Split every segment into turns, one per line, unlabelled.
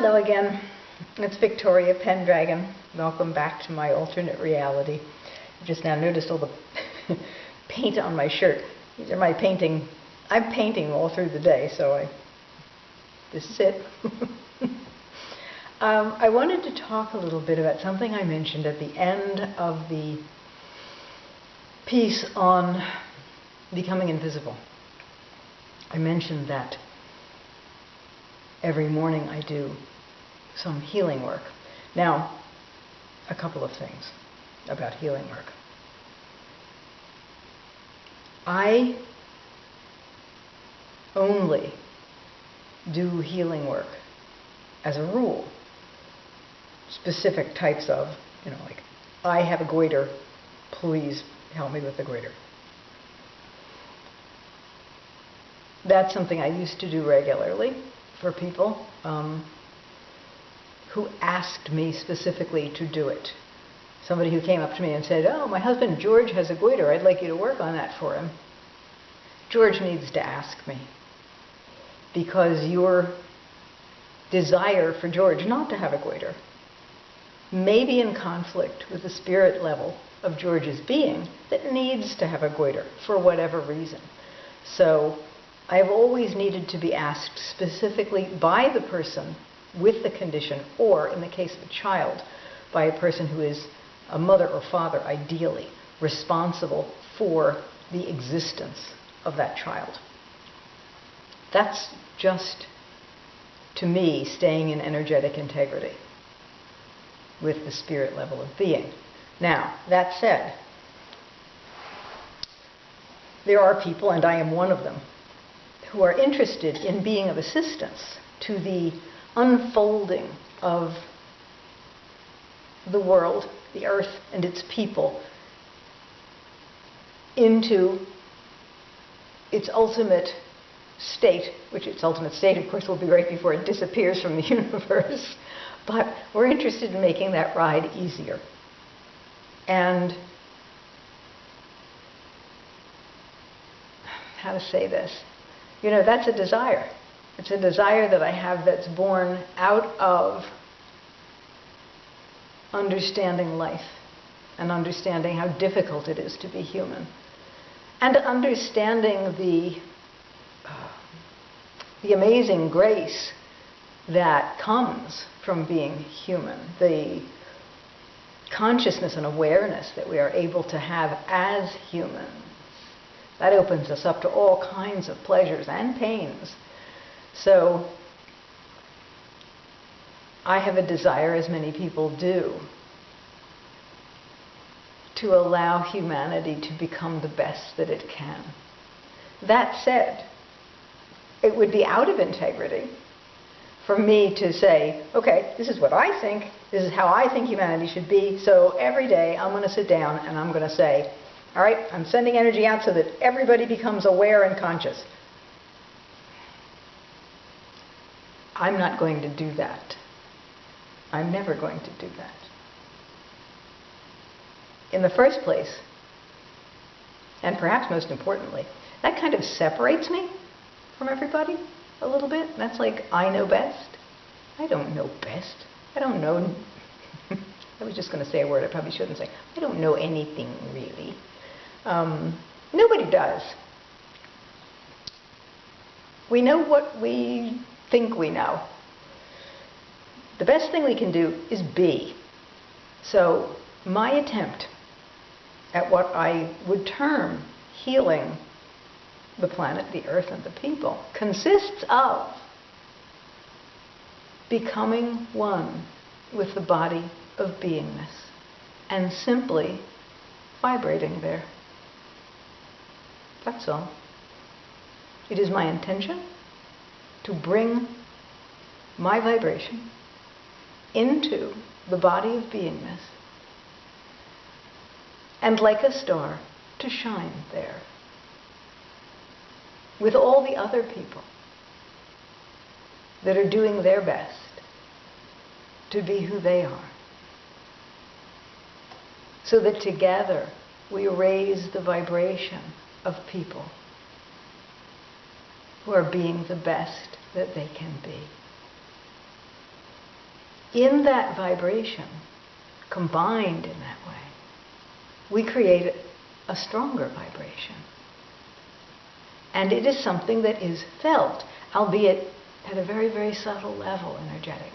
Hello again, it's Victoria Pendragon. Welcome back to my alternate reality. I just now noticed all the paint on my shirt. These are my painting. I'm painting all through the day, so this is it. I wanted to talk a little bit about something I mentioned at the end of the piece on becoming invisible. I mentioned that every morning I do some healing work. Now, a couple of things about healing work. I only do healing work as a rule. Specific types of, like, I have a goiter, please help me with the goiter. That's something I used to do regularly for people who asked me specifically to do it. Somebody who came up to me and said, "Oh, my husband George has a goiter. I'd like you to work on that for him." George needs to ask me, because your desire for George not to have a goiter may be in conflict with the spirit level of George's being that needs to have a goiter for whatever reason. So I've always needed to be asked specifically by the person with the condition, or in the case of a child, by a person who is a mother or father, ideally, responsible for the existence of that child. That's just, to me, staying in energetic integrity with the spirit level of being. Now, that said, there are people, and I am one of them, who are interested in being of assistance to the unfolding of the world, the earth, and its people into its ultimate state, which its ultimate state, of course, will be right before it disappears from the universe. But we're interested in making that ride easier. And how to say this? That's a desire. It's a desire that I have that's born out of understanding life and understanding how difficult it is to be human, and understanding the amazing grace that comes from being human, the consciousness and awareness that we are able to have as humans. That opens us up to all kinds of pleasures and pains. So I have a desire, as many people do, to allow humanity to become the best that it can. That said, it would be out of integrity for me to say, okay, this is what I think, this is how I think humanity should be, so every day I'm going to sit down and I'm going to say, all right, I'm sending energy out so that everybody becomes aware and conscious. I'm not going to do that. I'm never going to do that. In the first place, and perhaps most importantly, that kind of separates me from everybody a little bit. That's like, I know best. I don't know best. I don't know. I was just going to say a word I probably shouldn't say. I don't know anything, really. Nobody does. We know what we think we know. The best thing we can do is be. So my attempt at what I would term healing the planet, the earth, and the people consists of becoming one with the body of beingness and simply vibrating there. That's all. It is my intention to bring my vibration into the body of beingness, and like a star, to shine there with all the other people that are doing their best to be who they are, so that together we raise the vibration of people who are being the best that they can be. in that vibration, combined in that way, we create a stronger vibration. And it is something that is felt, albeit at a very, very subtle level energetically,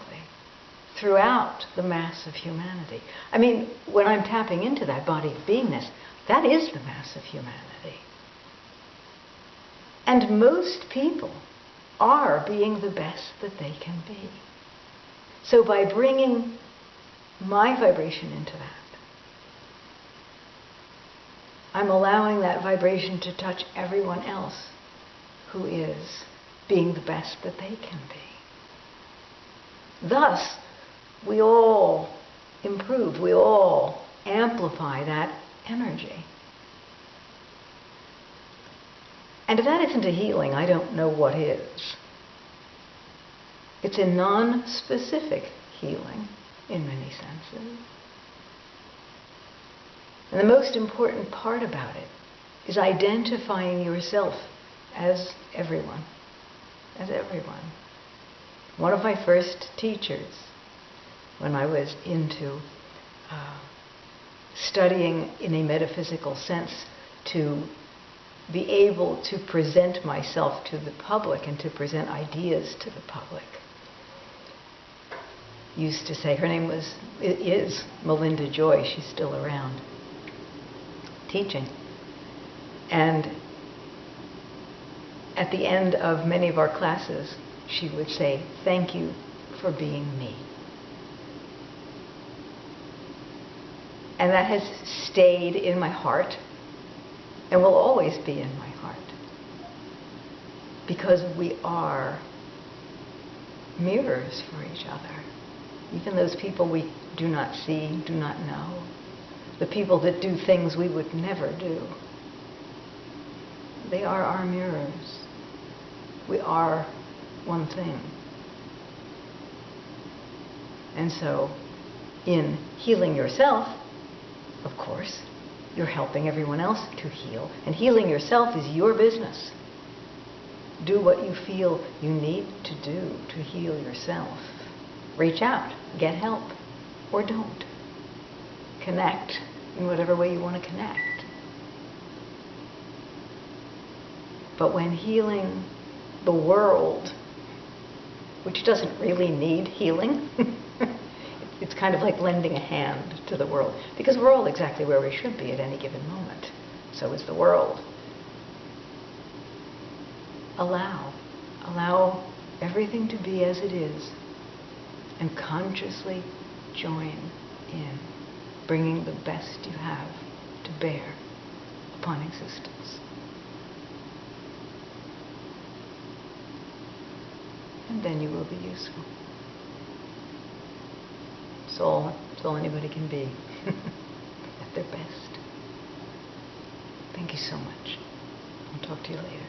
throughout the mass of humanity. I mean, when I'm tapping into that body of beingness, that is the mass of humanity. And most people are being the best that they can be. So by bringing my vibration into that, I'm allowing that vibration to touch everyone else who is being the best that they can be. Thus, we all improve, we all amplify that energy. And if that isn't a healing, I don't know what is. It's a non-specific healing in many senses. And the most important part about it is identifying yourself as everyone. As everyone. One of my first teachers, when I was into studying in a metaphysical sense to be able to present myself to the public and to present ideas to the public, used to say, her name is Melinda Joy, she's still around, teaching. And at the end of many of our classes, she would say, "Thank you for being me." And that has stayed in my heart and will always be in my heart. Because we are mirrors for each other. Even those people we do not see, do not know, the people that do things we would never do, they are our mirrors. We are one thing. And so, in healing yourself, of course, you're helping everyone else to heal. And healing yourself is your business. Do what you feel you need to do to heal yourself. Reach out, get help, or don't. Connect in whatever way you want to connect. But when healing the world, which doesn't really need healing, it's kind of like lending a hand to the world, because we're all exactly where we should be at any given moment. So is the world. Allow everything to be as it is, and consciously join in bringing the best you have to bear upon existence. And then you will be useful. It's all anybody can be at their best. Thank you so much. I'll talk to you later.